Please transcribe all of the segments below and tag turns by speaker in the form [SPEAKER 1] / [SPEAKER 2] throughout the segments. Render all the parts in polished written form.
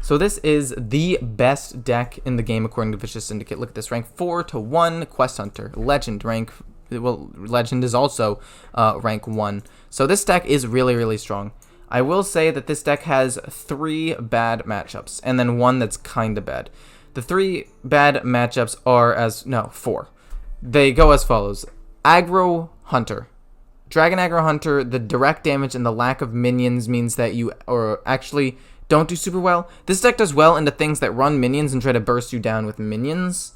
[SPEAKER 1] So this is the best deck in the game according to Vicious Syndicate. Look at this, rank 4-1 Quest Hunter, Legend rank. Well, Legend is also rank 1. So this deck is really, really strong. I will say that this deck has 3 bad matchups, and then 1 that's kind of bad. The 3 bad matchups are 4. They go as follows. Aggro Hunter. Dragon Aggro Hunter, the direct damage and the lack of minions means that you actually don't do super well. This deck does well into things that run minions and try to burst you down with minions.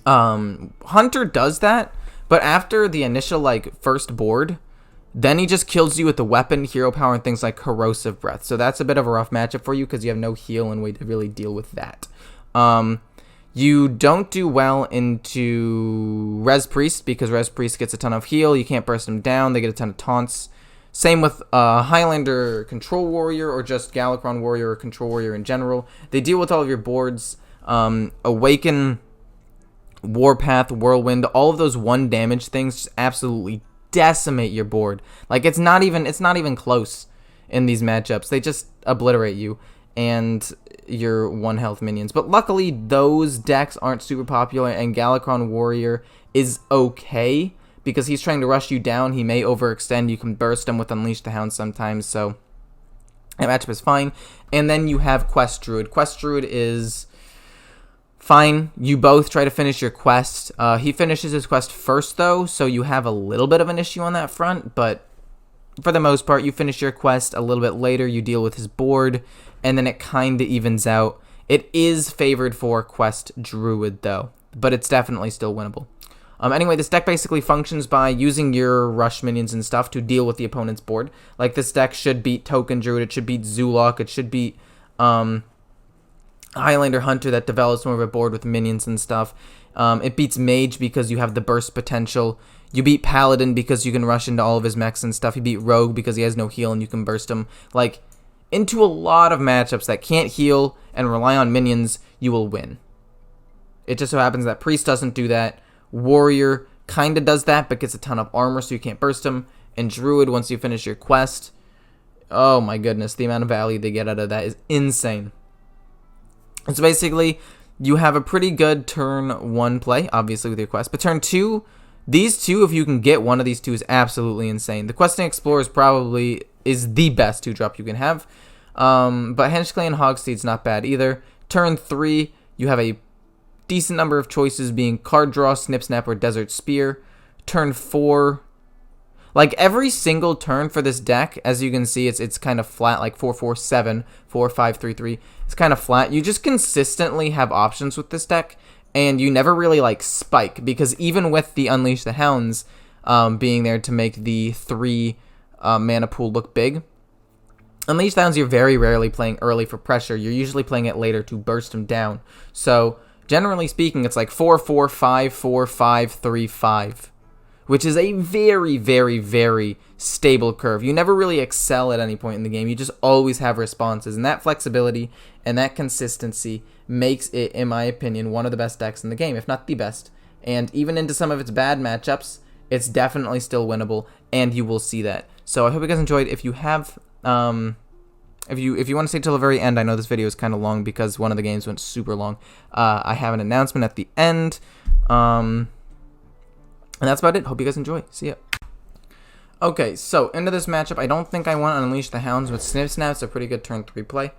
[SPEAKER 1] Hunter does that, but after the initial first board, then he just kills you with the weapon, hero power, and things like Corrosive Breath. So that's a bit of a rough matchup for you because you have no heal and way to really deal with that. You don't do well into Res Priest because Res Priest gets a ton of heal. You can't burst them down. They get a ton of taunts. Same with Highlander Control Warrior or just Galakron Warrior or Control Warrior in general. They deal with all of your boards. Awaken, Warpath, Whirlwind, all of those 1 damage things just absolutely decimate your board. It's not even close in these matchups. They just obliterate you and your 1 health minions. But luckily, those decks aren't super popular, and Galakron Warrior is okay because he's trying to rush you down. He may overextend. You can burst him with Unleash the Hound sometimes, so that matchup is fine. And then you have Quest Druid. Quest Druid is fine. You both try to finish your quest. He finishes his quest first, though, so you have a little bit of an issue on that front, but for the most part, you finish your quest a little bit later. You deal with his board, and then it kind of evens out. It is favored for Quest Druid, though, but it's definitely still winnable. Anyway, this deck basically functions by using your rush minions and stuff to deal with the opponent's board. This deck should beat Token Druid, it should beat Zulok, it should beat Highlander Hunter that develops more of a board with minions and stuff. It beats Mage because you have the burst potential. You beat Paladin because you can rush into all of his mechs and stuff. You beat Rogue because he has no heal and you can burst him. Into a lot of matchups that can't heal and rely on minions, you will win. It just so happens that Priest doesn't do that. Warrior kind of does that, but gets a ton of armor, so you can't burst him. And Druid, once you finish your quest, oh my goodness, the amount of value they get out of that is insane. And so basically, you have a pretty good turn 1 play, obviously with your quest. But turn 2, these 2, if you can get one of these 2, is absolutely insane. The Questing Explorer is the best 2-drop you can have. But Henchclay and Hogsteed's not bad either. Turn 3, you have a decent number of choices being Card Draw, Snip Snap, or Desert Spear. Turn 4, every single turn for this deck, as you can see, it's kind of flat, 4-4-7, 4-5-3-3. It's kind of flat. You just consistently have options with this deck, and you never really spike, because even with the Unleash the Hounds being there to make the 3 mana pool look big, Unleash the Hounds you're very rarely playing early for pressure. You're usually playing it later to burst them down. So generally speaking, it's 4-4-5-4-5-3-5, which is a very, very, very stable curve. You never really excel at any point in the game. You just always have responses, and that flexibility and that consistency makes it, in my opinion, one of the best decks in the game, if not the best. And even into some of its bad matchups, it's definitely still winnable, and you will see that. So I hope you guys enjoyed. If you have, if you want to stay till the very end, I know this video is kind of long because one of the games went super long. I have an announcement at the end. And that's about it. Hope you guys enjoy. See ya. Okay, so into this matchup, I don't think I want to Unleash the Hounds with Snip Snap. It's a pretty good turn 3 play.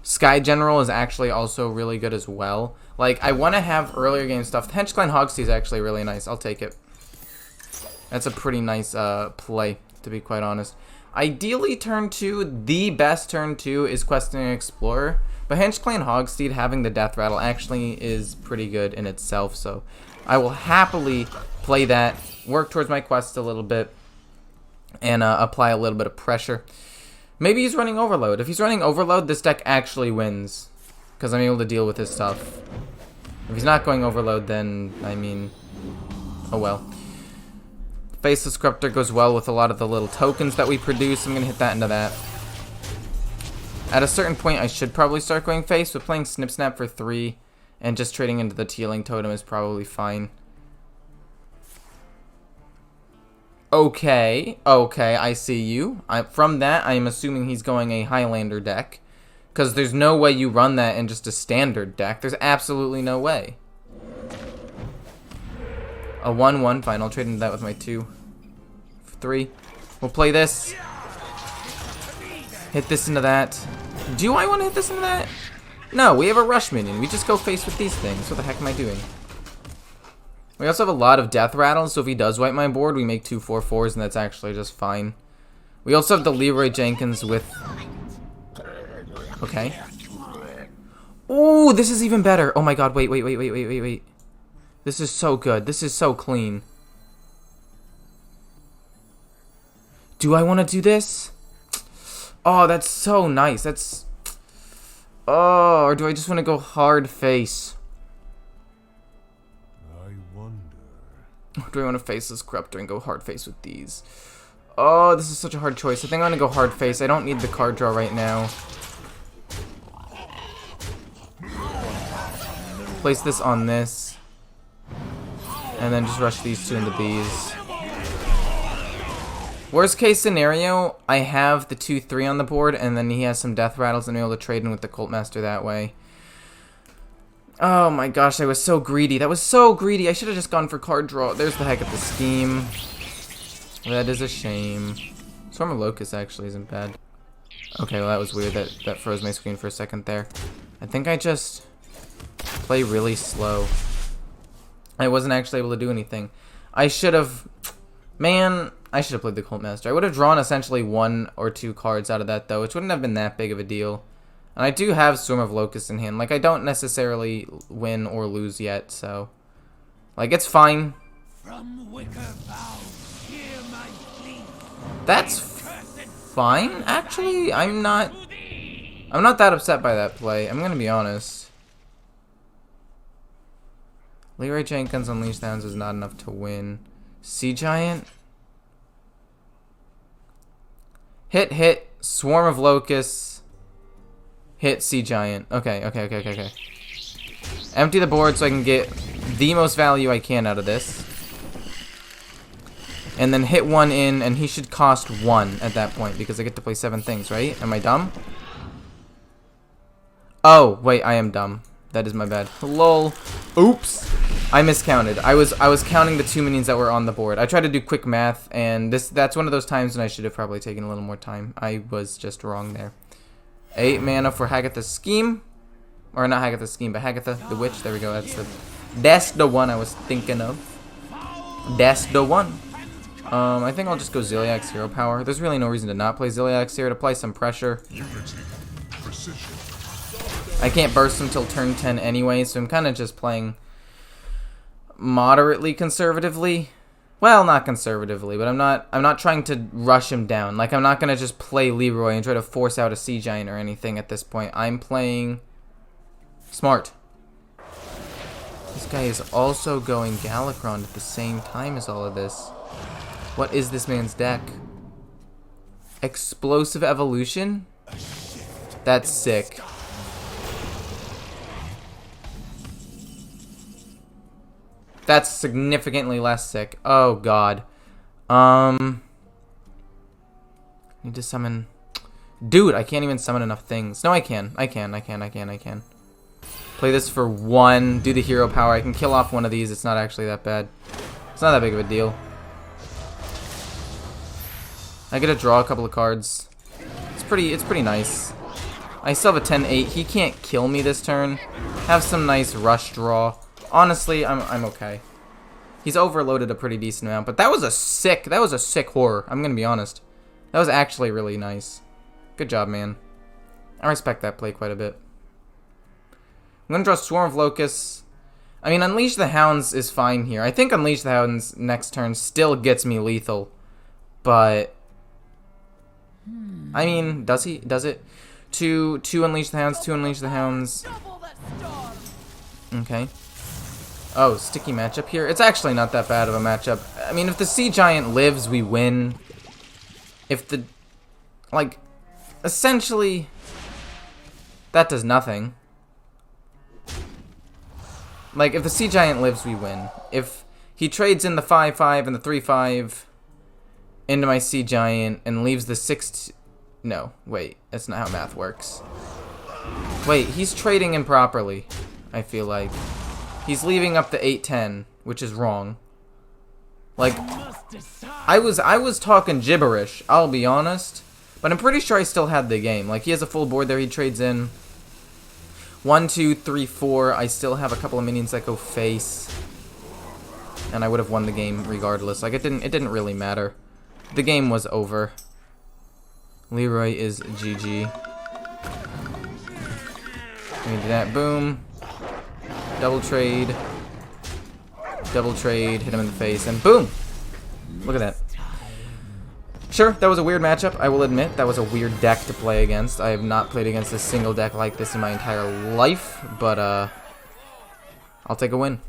[SPEAKER 1] Sky General is actually also really good as well. I want to have earlier game stuff. Henchclan Hogsteed is actually really nice. I'll take it. That's a pretty nice play, to be quite honest. Ideally, turn 2, the best turn 2 is Questing Explorer. But Henchclan Hogsteed having the Death Rattle actually is pretty good in itself, so I will happily play that, work towards my quest a little bit, and apply a little bit of pressure. Maybe he's running Overload. If he's running Overload, this deck actually wins, because I'm able to deal with his stuff. If he's not going Overload, then, I mean, oh well. Faceless Sculptor goes well with a lot of the little tokens that we produce. I'm going to hit that into that. At a certain point, I should probably start going face, but playing Snip Snap for 3 and just trading into the Tealing Totem is probably fine. Okay, I see you. From that, I am assuming he's going a Highlander deck. Because there's no way you run that in just a standard deck. There's absolutely no way. A 1-1, fine. I'll trade into that with my 2-3. We'll play this. Hit this into that. Do I want to hit this into that? No, we have a rush minion. We just go face with these things. What the heck am I doing? We also have a lot of death rattles, so if he does wipe my board, we make 2 4/4s, and that's actually just fine. We also have the Leroy Jenkins with... Okay. Ooh, this is even better. Oh my god, wait. This is so good. This is so clean. Do I want to do this? Oh, that's so nice. That's... Oh, or do I just want to go hard face?
[SPEAKER 2] I wonder.
[SPEAKER 1] Or do I want to face this Corruptor and go hard face with these? Oh, this is such a hard choice. I think I'm going to go hard face. I don't need the card draw right now. Place this on this. And then just rush these two into these. Worst case scenario, I have the 2-3 on the board, and then he has some death rattles, and I'm able to trade in with the Cult Master that way. Oh my gosh, I was so greedy. That was so greedy. I should have just gone for card draw. There's the heck of the scheme. That is a shame. Swarm of Locusts actually isn't bad. Okay, well that was weird. That froze my screen for a second there. I think I just play really slow. I wasn't actually able to do anything. I should have... Man, I should have played the Cult Master. I would have drawn essentially 1 or 2 cards out of that, though, which wouldn't have been that big of a deal. And I do have Swarm of Locusts in hand. Like, I don't necessarily win or lose yet, so... Like, it's fine. That's fine, actually. I'm not that upset by that play. I'm gonna be honest. Leroy Jenkins Unleash the Hounds is not enough to win. Sea Giant. Hit. Swarm of Locusts. Hit Sea Giant. Okay. Empty the board so I can get the most value I can out of this. And then hit 1 in, and he should cost 1 at that point because I get to play 7 things, right? Am I dumb? Oh, wait, I am dumb. That is my bad. Lol. Oops. I miscounted. I was counting the 2 minions that were on the board. I tried to do quick math, and that's one of those times when I should have probably taken a little more time. I was just wrong there. 8 mana for Hagatha's Scheme. Or not Hagatha's Scheme, but Hagatha the Witch. There we go. That's the one I was thinking of. That's the one. I think I'll just go Ziliak's Hero Power. There's really no reason to not play Ziliak's here to apply some pressure. I can't burst him till turn 10 anyway, so I'm kind of just playing moderately conservatively. Well, not conservatively, but I'm not trying to rush him down. Like, I'm not gonna just play Leroy and try to force out a Sea Giant or anything at this point. I'm playing smart. This guy is also going Galakron at the same time as all of this. What is this man's deck? Explosive Evolution? That's sick. That's significantly less sick. Oh god. Need to summon... Dude, I can't even summon enough things. No, I can. I can. Play this for 1. Do the hero power. I can kill off one of these. It's not actually that bad. It's not that big of a deal. I get to draw a couple of cards. It's pretty nice. I still have a 10-8. He can't kill me this turn. Have some nice rush draw. Honestly, I'm okay. He's overloaded a pretty decent amount, but that was a sick horror. I'm gonna be honest. That was actually really nice. Good job, man. I respect that play quite a bit. I'm gonna draw Swarm of Locusts. I mean, Unleash the Hounds is fine here. I think Unleash the Hounds next turn still gets me lethal, but I mean, does it? Two Unleash the Hounds, 2 Unleash the Hounds. Okay. Oh, sticky matchup here. It's actually not that bad of a matchup. I mean, if the Sea Giant lives, we win. If the... Like, essentially, that does nothing. Like, if the Sea Giant lives, we win. If he trades in the 5-5 and the 3-5, into my Sea Giant and leaves the 6... No, wait. That's not how math works. Wait, he's trading improperly, I feel like. He's leaving up the 8-10, which is wrong. Like, I was talking gibberish, I'll be honest. But I'm pretty sure I still had the game. Like, he has a full board there, he trades in. 1, 2, 3, 4. I still have a couple of minions that go face. And I would have won the game regardless. Like, it didn't really matter. The game was over. Leroy is GG. We do that. Boom. Double trade. Double trade. Hit him in the face. And boom! Look at that. Sure, that was a weird matchup. I will admit, that was a weird deck to play against. I have not played against a single deck like this in my entire life. But, I'll take a win.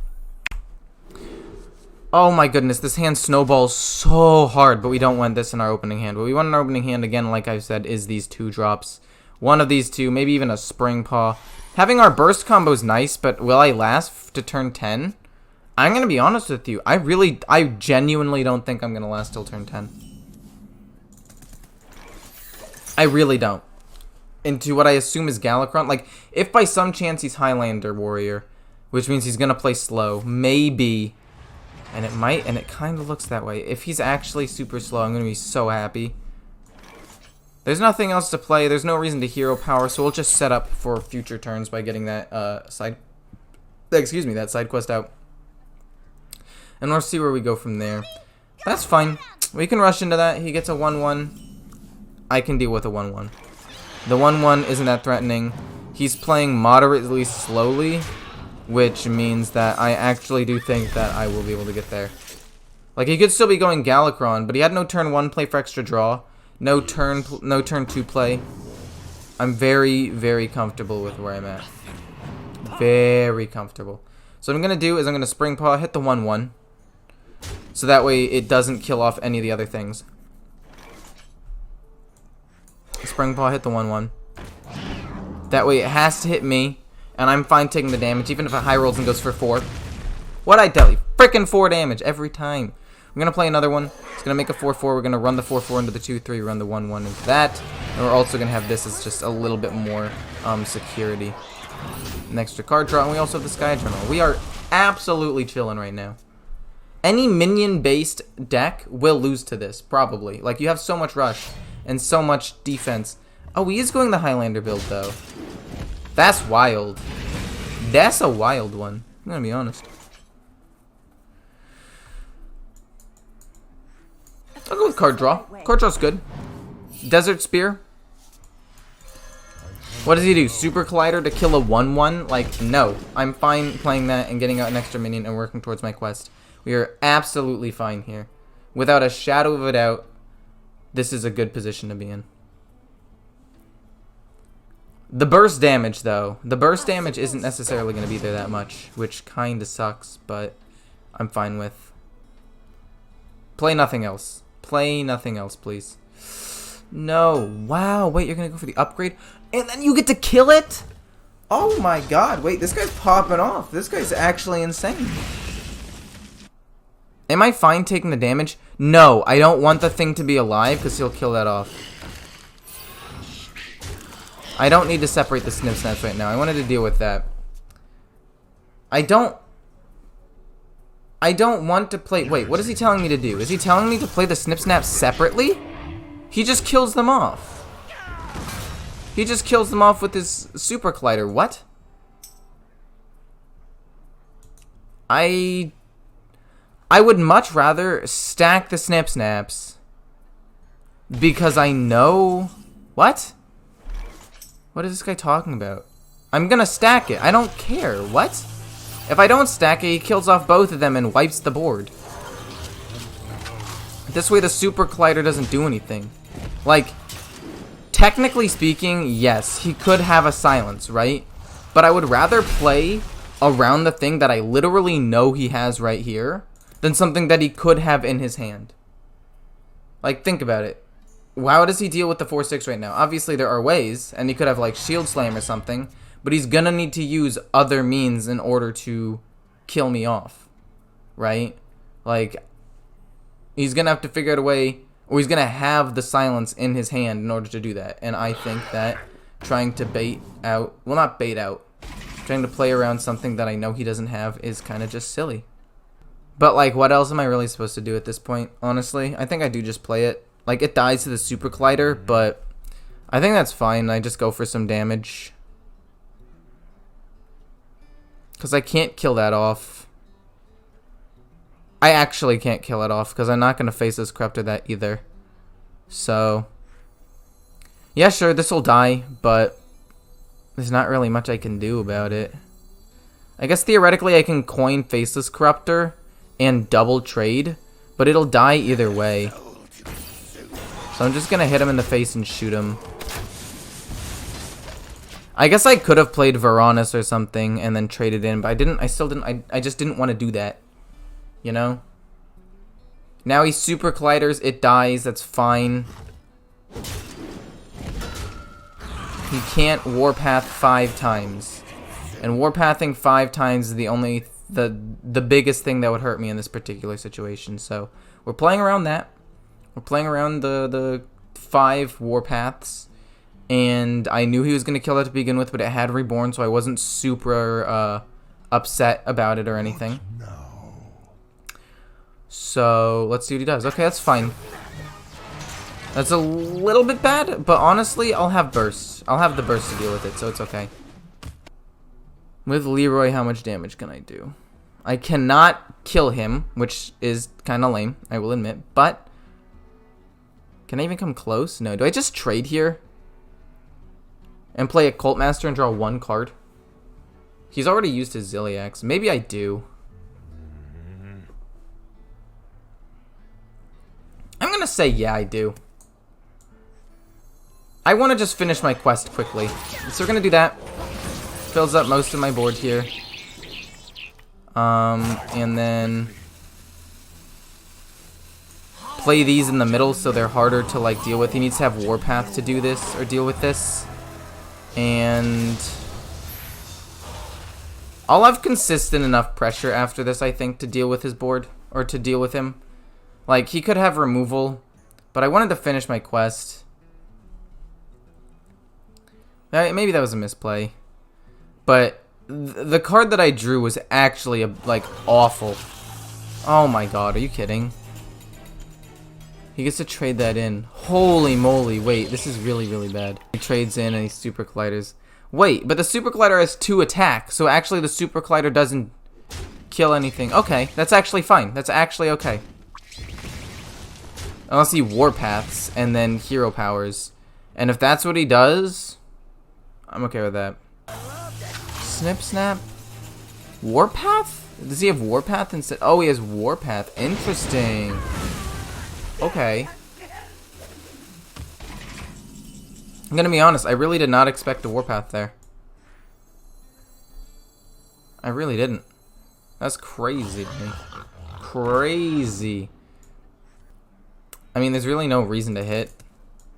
[SPEAKER 1] Oh my goodness, this hand snowballs so hard, but we don't want this in our opening hand. What we want in our opening hand, again, like I've said, is these 2 drops. One of these 2, maybe even a Spring Paw. Having our burst combo is nice, but will I last to turn 10? I'm going to be honest with you. I genuinely don't think I'm going to last till turn 10. I really don't. Into what I assume is Galakron. Like, if by some chance he's Highlander Warrior, which means he's going to play slow, maybe... And it might, and it kind of looks that way. If he's actually super slow, I'm going to be so happy. There's nothing else to play. There's no reason to hero power, so we'll just set up for future turns by getting that that side quest out. And we'll see where we go from there. That's fine. We can rush into that. He gets a 1-1. I can deal with a 1-1. The 1-1 isn't that threatening. He's playing moderately slowly, which means that I actually do think that I will be able to get there. Like, he could still be going Galakron, but he had no turn 1 play for extra draw. No turn 2 play. I'm very, very comfortable with where I'm at. Very comfortable. So what I'm going to do is I'm going to Spring Paw, hit the 1-1. So that way it doesn't kill off any of the other things. Spring Paw, hit the 1-1. That way it has to hit me. And I'm fine taking the damage, even if it high rolls and goes for 4. What'd I tell you? Frickin' 4 damage every time. We're going to play another one. It's going to make a 4-4. We're going to run the 4-4 into the 2-3, run the 1-1 into that. And we're also going to have this as just a little bit more security. An extra card draw, and we also have the Sky Journal. We are absolutely chilling right now. Any minion-based deck will lose to this, probably. Like, you have so much rush and so much defense. Oh, he is going the Highlander build, though. That's wild. That's a wild one. I'm gonna be honest. I'll go with card draw. Card draw's good. Desert Spear. What does he do? Super Collider to kill a 1-1? Like, no. I'm fine playing that and getting out an extra minion and working towards my quest. We are absolutely fine here. Without a shadow of a doubt, this is a good position to be in. The burst damage, though. The burst damage isn't necessarily going to be there that much, which kind of sucks, but I'm fine with. Play nothing else. Play nothing else, please. No. Wow. Wait, you're going to go for the upgrade? And then you get to kill it? Oh my god. Wait, this guy's popping off. This guy's actually insane. Am I fine taking the damage? No, I don't want the thing to be alive because he'll kill that off. I don't need to separate the snip snaps right now. I wanted to deal with that. I don't want to play... Wait, what is he telling me to do? Is he telling me to play the snip snaps separately? He just kills them off. He just kills them off with his Super Collider. What? I would much rather stack the snip snaps because I know... What? What is this guy talking about? I'm gonna stack it. I don't care. What? If I don't stack it, he kills off both of them and wipes the board. This way the Super Collider doesn't do anything. Like, technically speaking, yes, he could have a silence, right? But I would rather play around the thing that I literally know he has right here than something that he could have in his hand. Like, think about it. How does he deal with the 4-6 right now? Obviously, there are ways, and he could have, like, Shield Slam or something, but he's gonna need to use other means in order to kill me off, right? Like, he's gonna have to figure out a way, Or he's going to have the silence in his hand in order to do that. And I think that trying to bait out, well, not bait out, trying to play around something that I know he doesn't have is kind of just silly. But, like, what else am I really supposed to do at this point, honestly? I think I do just play it. Like, it dies to the Super Collider, but I think that's fine. I just go for some damage. Because I can't kill that off. I actually can't kill it off, because I'm not going to face this Corruptor that either. So, yeah, sure, this will die, but there's not really much I can do about it. I guess theoretically I can coin Faceless Corruptor and double trade, but it'll die either way. So I'm just going to hit him in the face and shoot him. I guess I could have played Varanus or something and then traded in, but I didn't. I still didn't. I just didn't want to do that. You know? Now he Super Colliders, it dies, that's fine. He can't Warpath 5 times. And Warpathing 5 times is the biggest thing that would hurt me in this particular situation. So we're playing around that. We're playing around the 5 Warpaths. And I knew he was going to kill that to begin with, but it had Reborn, so I wasn't super upset about it or anything. So, let's see what he does. Okay, that's fine. That's a little bit bad, but honestly, I'll have bursts. I'll have the burst to deal with it, so it's okay. With Leroy, how much damage can I do? I cannot kill him, which is kind of lame, I will admit, but can I even come close? No. Do I just trade here? And play a Cult Master and draw 1 card? He's already used his Ziliax. Maybe I do. I'm going to say yeah, I do. I want to just finish my quest quickly. So we're going to do that. Fills up most of my board here. And then play these in the middle so they're harder to like deal with. He needs to have Warpath to do this or deal with this. And I'll have consistent enough pressure after this, I think, to deal with his board or to deal with him. Like, he could have removal, but I wanted to finish my quest. Maybe that was a misplay. But the card that I drew was actually, like, awful. Oh my god, are you kidding? He gets to trade that in. Holy moly, wait, this is really, really bad. He trades in and he Super Colliders. Wait, but the Super Collider has 2 attack, so actually the Super Collider doesn't kill anything. Okay, that's actually fine. That's actually okay. Unless he Warpaths and then Hero Powers. And if that's what he does, I'm okay with that. Snip Snap? Warpath? Does he have Warpath instead? Oh, he has Warpath. Interesting. Okay. I'm gonna be honest, I really did not expect a Warpath there. I really didn't. That's crazy to me. Crazy. I mean, there's really no reason to hit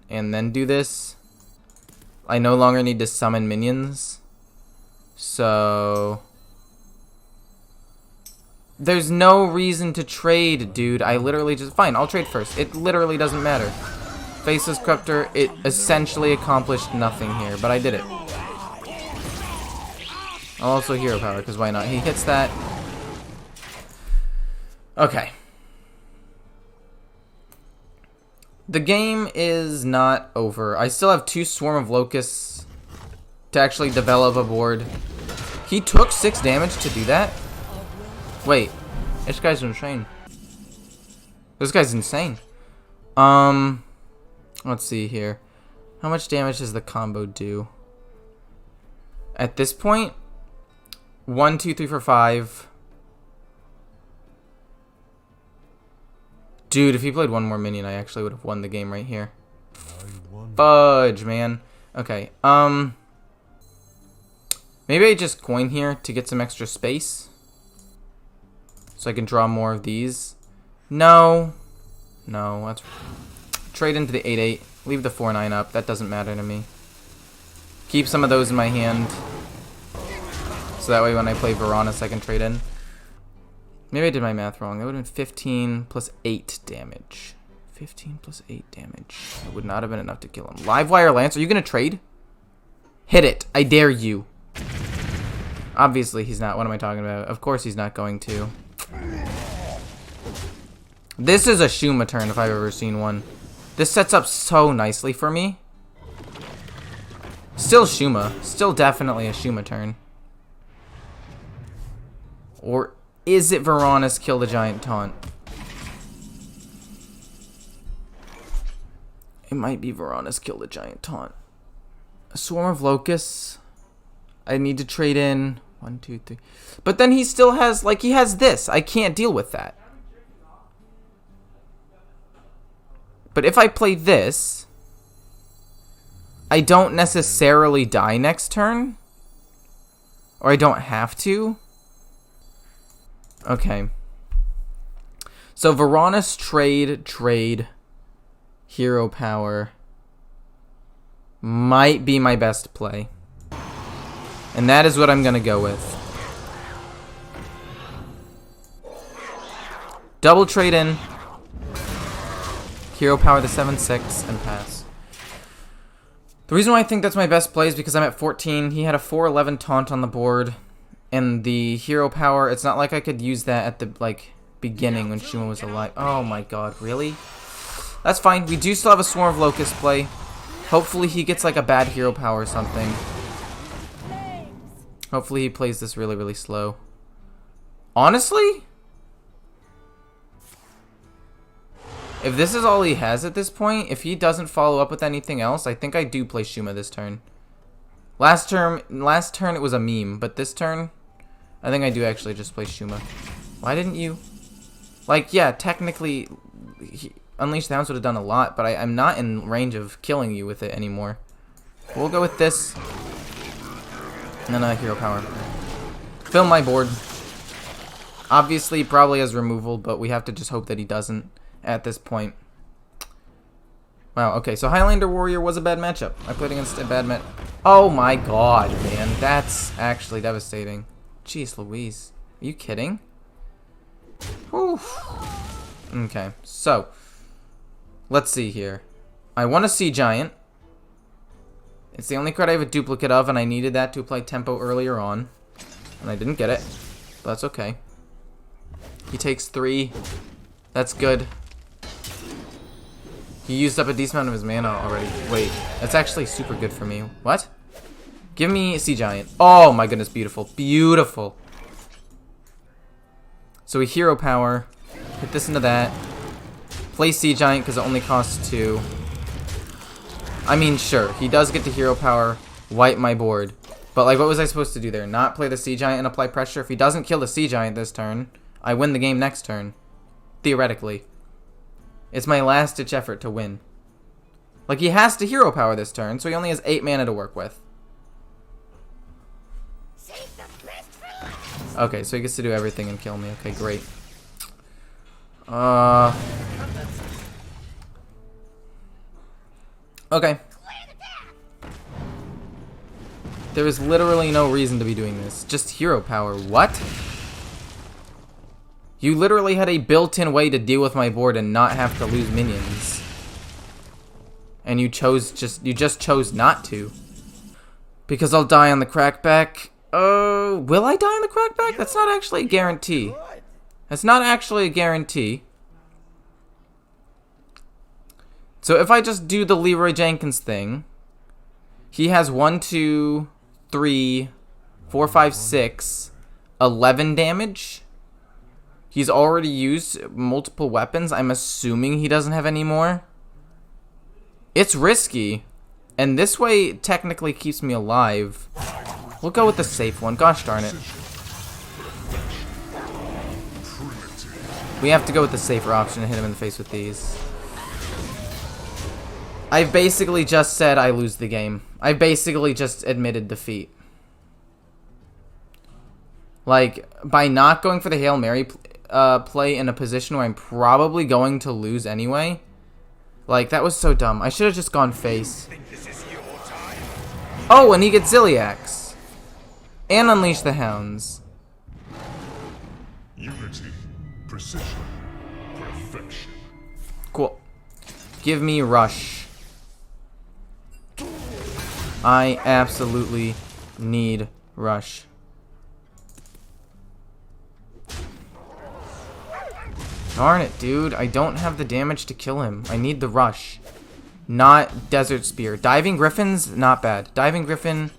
[SPEAKER 1] and then do this. I no longer need to summon minions. So there's no reason to trade, dude. I literally just... Fine, I'll trade first. It literally doesn't matter. Faceless Corruptor, it essentially accomplished nothing here, but I did it. I'll also Hero Power, because why not? He hits that. Okay. The game is not over. I still have 2 Swarm of Locusts to actually develop a board. He took 6 damage to do that? Wait. This guy's insane. This guy's insane. Let's see here. How much damage does the combo do? At this point, 1, 2, 3, 4, 5. Dude, if he played 1 more minion, I actually would have won the game right here. Fudge, man. Okay, maybe I just coin here to get some extra space. So I can draw more of these. No. No, that's... Trade into the 8-8. Leave the 4-9 up. That doesn't matter to me. Keep some of those in my hand. So that way when I play Varanus, I can trade in. Maybe I did my math wrong. That would have been 15 plus 8 damage. 15 plus 8 damage. It would not have been enough to kill him. Livewire Lance, are you going to trade? Hit it. I dare you. Obviously, he's not. What am I talking about? Of course he's not going to. This is a Shuma turn if I've ever seen one. This sets up so nicely for me. Still Shuma. Still definitely a Shuma turn. Or is it Verana's Kill the Giant taunt? It might be Verana's Kill the Giant taunt. A Swarm of Locusts. I need to trade in 1, 2, 3. But then he still has, like, he has this. I can't deal with that. But if I play this, I don't necessarily die next turn. Or I don't have to. Okay. So Verana's trade, hero power might be my best play. And that is what I'm going to go with. Double trade in. Hero power the 7/6 and pass. The reason why I think that's my best play is because I'm at 14. He had a 4/11 taunt on the board. And the hero power, it's not like I could use that at the, like, beginning when Shuma was alive. Oh my god, really? That's fine. We do still have a Swarm of Locusts play. Hopefully he gets, like, a bad hero power or something. Hopefully he plays this really, really slow. Honestly? If this is all he has at this point, if he doesn't follow up with anything else, I think I do play Shuma this turn. Last turn it was a meme, but this turn, I think I do actually just play Shuma. Why didn't you? Like, yeah, technically, Unleash the Hounds would have done a lot, but I'm not in range of killing you with it anymore. We'll go with this. And then hero power. Fill my board. Obviously, probably has removal, but we have to just hope that he doesn't at this point. Wow, okay, so Highlander Warrior was a bad matchup. I played against a bad match. Oh my god, man. That's actually devastating. Jeez Louise. Are you kidding? Whew. Okay, so. Let's see here. I want to Sea Giant. It's the only card I have a duplicate of, and I needed that to apply tempo earlier on. And I didn't get it. But that's okay. He takes 3. That's good. He used up a decent amount of his mana already. Wait, that's actually super good for me. What? Give me a Sea Giant. Oh my goodness, beautiful. Beautiful. So we hero power. Hit this into that. Play Sea Giant because it only costs 2. I mean, sure, he does get the hero power. Wipe my board. But like, what was I supposed to do there? Not play the Sea Giant and apply pressure? If he doesn't kill the Sea Giant this turn, I win the game next turn. Theoretically. It's my last-ditch effort to win. Like, he has to hero power this turn, so he only has 8 mana to work with. Okay, so he gets to do everything and kill me. Okay, great. Okay. There is literally no reason to be doing this. Just hero power. What? You literally had a built-in way to deal with my board and not have to lose minions. And you just chose not to. Because I'll die on the crackback. Will I die on the crackback? That's not actually a guarantee. That's not actually a guarantee. So if I just do the Leroy Jenkins thing, he has 1, 2, 3, 4, 5, 6, 11 damage. He's already used multiple weapons. I'm assuming he doesn't have any more. It's risky. And this way technically keeps me alive. We'll go with the safe one. Gosh darn it. We have to go with the safer option and hit him in the face with these. I've basically just said I lose the game. I basically just admitted defeat. Like, by not going for the Hail Mary play in a position where I'm probably going to lose anyway. Like, that was so dumb. I should have just gone face. Oh, and he gets Ziliax. And Unleash the Hounds.
[SPEAKER 2] Unity, precision, perfection.
[SPEAKER 1] Cool. Give me rush. I absolutely need rush. Darn it, dude. I don't have the damage to kill him. I need the rush. Not Desert Spear. Diving Griffin's not bad. Diving Griffin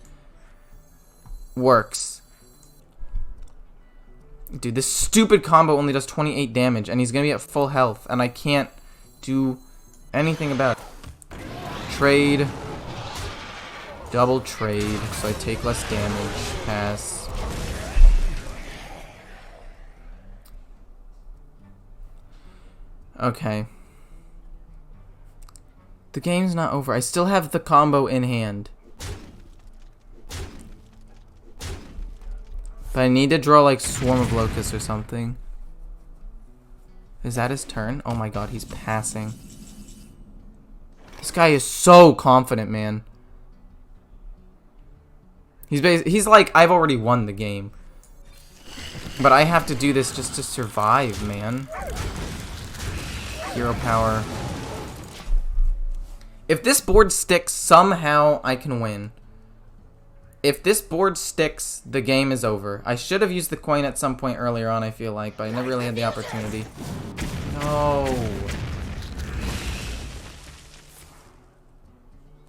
[SPEAKER 1] works. Dude, this stupid combo only does 28 damage, and he's gonna be at full health, and I can't do anything about it. Trade. Double trade, so I take less damage. Pass. Okay. The game's not over. I still have the combo in hand. But I need to draw like Swarm of Locusts or something. Is that his turn? Oh my god, he's passing. This guy is so confident, man. He's like, I've already won the game. But I have to do this just to survive, man. Hero power. If this board sticks, somehow I can win. If this board sticks, the game is over. I should have used the coin at some point earlier on, I feel like, but I never really had the opportunity. No.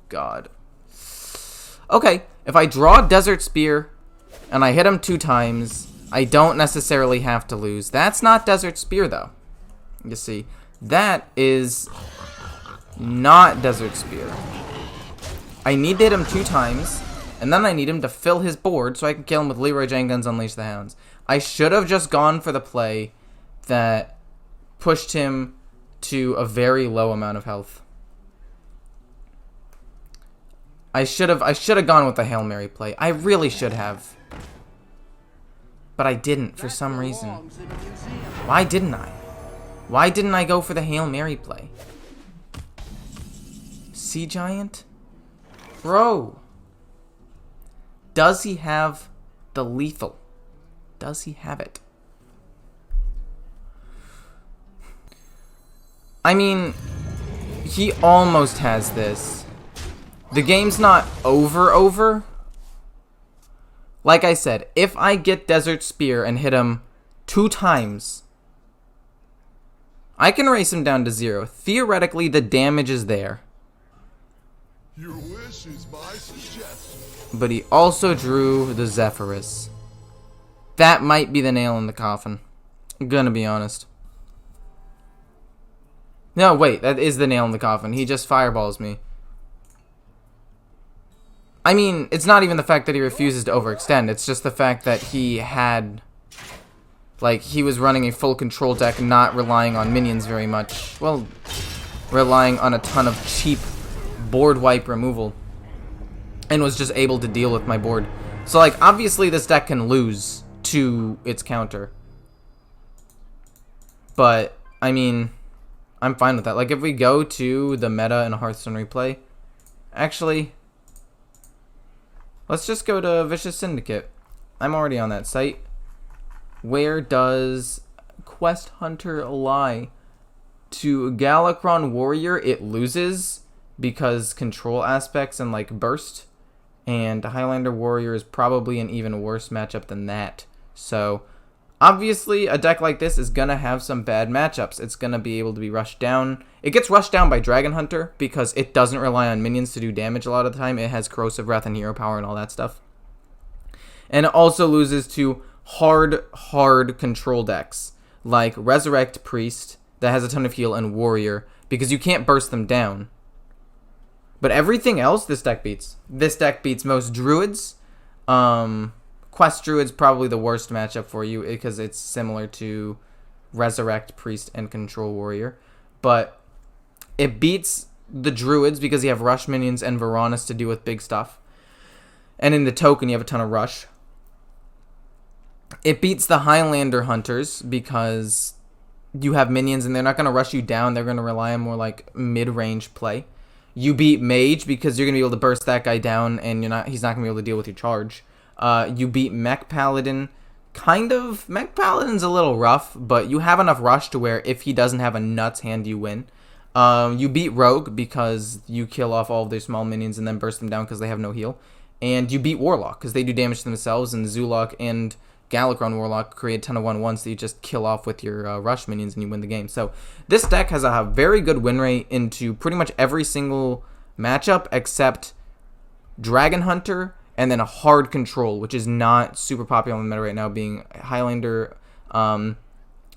[SPEAKER 1] God. Okay, if I draw Desert Spear and I hit him 2 times, I don't necessarily have to lose. That's not Desert Spear, though. You see, that is not Desert Spear. I need to hit him 2 times, and then I need him to fill his board so I can kill him with Leroy Jenkins' Unleash the Hounds. I should have just gone for the play that pushed him to a very low amount of health. I should have gone with the Hail Mary play. I really should have. But I didn't for some reason. Why didn't I? Why didn't I go for the Hail Mary play? Sea Giant? Bro. Does he have the lethal? Does he have it? I mean, he almost has this. The game's not over. Like I said, if I get Desert Spear and hit him 2 times, I can race him down to 0. Theoretically, the damage is there.
[SPEAKER 2] Your wish is my suggestion.
[SPEAKER 1] But he also drew the Zephyrus. That might be the nail in the coffin. I'm gonna be honest. No, wait, that is the nail in the coffin. He just fireballs me. I mean, it's not even the fact that he refuses to overextend. It's just the fact that he had... Like, he was running a full control deck, not relying on minions very much. Well, relying on a ton of cheap board wipe removal. And was just able to deal with my board. So, like, obviously this deck can lose to its counter. But, I mean, I'm fine with that. Like, if we go to the meta in Hearthstone Replay... Actually... Let's just go to Vicious Syndicate. I'm already on that site. Where does Quest Hunter lie? To Galakron Warrior, it loses because control aspects and like burst. And Highlander Warrior is probably an even worse matchup than that. So, obviously, a deck like this is going to have some bad matchups. It's going to be able to be rushed down. It gets rushed down by Dragon Hunter because it doesn't rely on minions to do damage a lot of the time. It has Corrosive Breath and Hero Power and all that stuff. And it also loses to hard control decks like Resurrect Priest that has a ton of heal and Warrior because you can't burst them down. But everything else this deck beats. This deck beats most Druids. Quest Druid's probably the worst matchup for you because it's similar to Resurrect Priest and Control Warrior. But it beats the Druids because you have Rush minions and Varanus to deal with big stuff. And in the token, you have a ton of Rush. It beats the Highlander Hunters because you have minions and they're not going to rush you down. They're going to rely on more like mid-range play. You beat Mage because you're going to be able to burst that guy down and he's not going to be able to deal with your charge. You beat Mech Paladin. Kind of. Mech Paladin's a little rough, but you have enough rush to where if he doesn't have a nuts hand, you win. You beat Rogue because you kill off all of their small minions and then burst them down because they have no heal. And you beat Warlock because they do damage to themselves, and Zulok and Galakron Warlock create a ton of 1/1s that you just kill off with your rush minions and you win the game. So this deck has a very good win rate into pretty much every single matchup except Dragon Hunter and then a hard control, which is not super popular in the meta right now, being Highlander,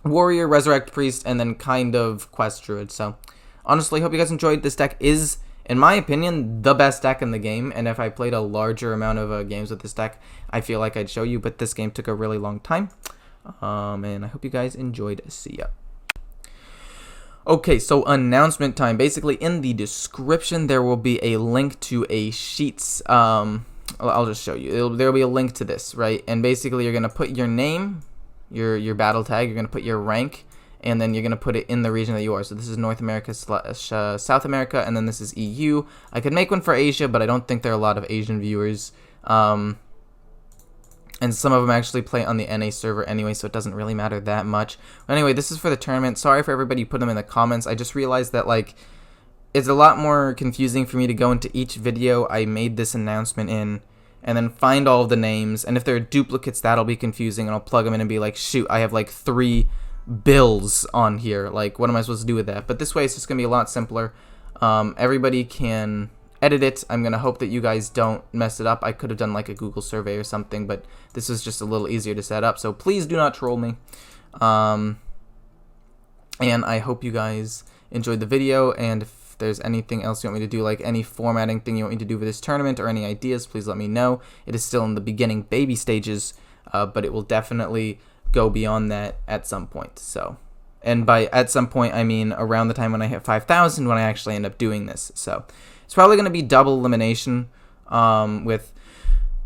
[SPEAKER 1] Warrior, Resurrect Priest, and then kind of Quest Druid. So honestly, hope you guys enjoyed. This deck is, in my opinion, the best deck in the game, and if I played a larger amount of games with this deck, I feel like I'd show you, but this game took a really long time, and I hope you guys enjoyed. See ya. Okay, so announcement time. Basically, in the description, there will be a link to a Sheets, I'll just show you. There will be a link to this, right? And basically, you're going to put your name, your battle tag, you're going to put your rank, and then you're going to put it in the region that you are. So this is North America / South America, and then this is EU. I could make one for Asia, but I don't think there are a lot of Asian viewers. And some of them actually play on the NA server anyway, so it doesn't really matter that much. But anyway, this is for the tournament. Sorry for everybody who put them in the comments. I just realized that, like, it's a lot more confusing for me to go into each video I made this announcement in and then find all of the names. And if there are duplicates, that'll be confusing, and I'll plug them in and be like, shoot, I have like 3 bills on here. Like, what am I supposed to do with that? But this way, it's just going to be a lot simpler. Everybody can edit it. I'm going to hope that you guys don't mess it up. I could have done like a Google survey or something, but this is just a little easier to set up. So please do not troll me. And I hope you guys enjoyed the video, and if there's anything else you want me to do, like any formatting thing you want me to do for this tournament or any ideas, please let me know. It is still in the beginning baby stages, but it will definitely go beyond that at some point. So, and by at some point, I mean around the time when I hit 5,000 when I actually end up doing this. So it's probably going to be double elimination with,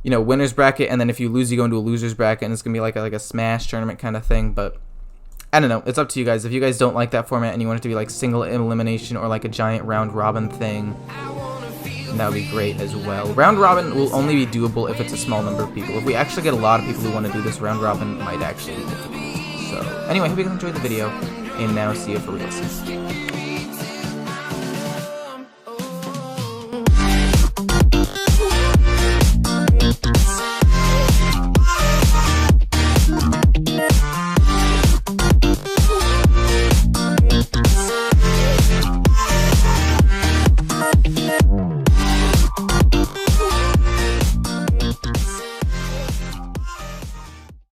[SPEAKER 1] you know, winner's bracket, and then if you lose, you go into a loser's bracket, and it's going to be like a smash tournament kind of thing. But I don't know. It's up to you guys. If you guys don't like that format and you want it to be like single elimination or like a giant round robin thing, that would be great as well. Round robin will only be doable if it's a small number of people. If we actually get a lot of people who want to do this, round robin might actually be difficult. So anyway, hope you guys enjoyed the video, and now see you for real soon.